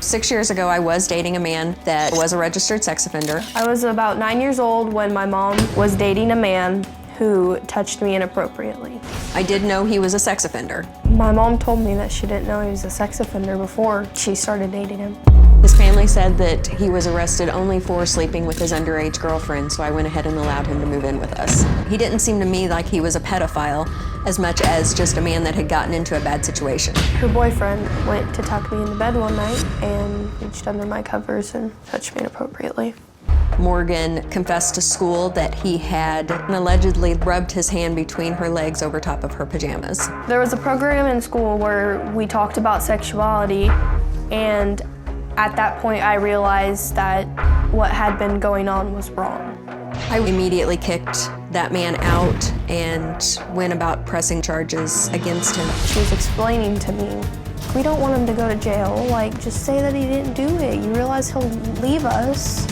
6 years ago, I was dating a man that was a registered sex offender. I was about 9 years old when my mom was dating a man who touched me inappropriately. I did know he was a sex offender. My mom told me that she didn't know he was a sex offender before she started dating him. His family said that he was arrested only for sleeping with his underage girlfriend, so I went ahead and allowed him to move in with us. He didn't seem to me like he was a pedophile as much as just a man that had gotten into a bad situation. Her boyfriend went to tuck me into bed one night and reached under my covers and touched me inappropriately. Morgan confessed to school that he had allegedly rubbed his hand between her legs over top of her pajamas. There was a program in school where we talked about sexuality, and at that point I realized that what had been going on was wrong. I immediately kicked that man out and went about pressing charges against him. She was explaining to me, we don't want him to go to jail, like just say that he didn't do it. You realize he'll leave us.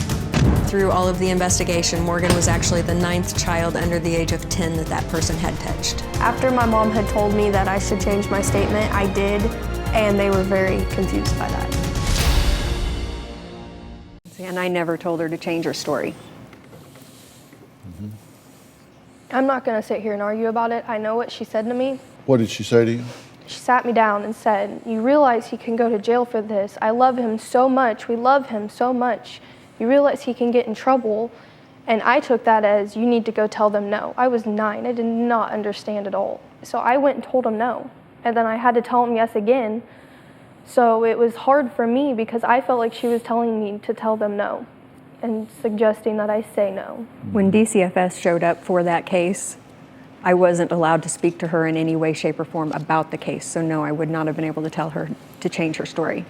Through all of the investigation, Morgan was actually the 9th child under the age of 10 that person had touched. After my mom had told me that I should change my statement, I did, and they were very confused by that. And I never told her to change her story. I'm not going to sit here and argue about it. I know what she said to me. What did she say to you? She sat me down and said, you realize he can go to jail for this. I love him so much. We love him so much. You realize he can get in trouble. And I took that as, you need to go tell them no. I was 9. I did not understand at all. So I went and told him no. And then I had to tell him yes again. So it was hard for me because I felt like she was telling me to tell them no and suggesting that I say no. When DCFS showed up for that case, I wasn't allowed to speak to her in any way, shape, or form about the case. So no, I would not have been able to tell her to change her story.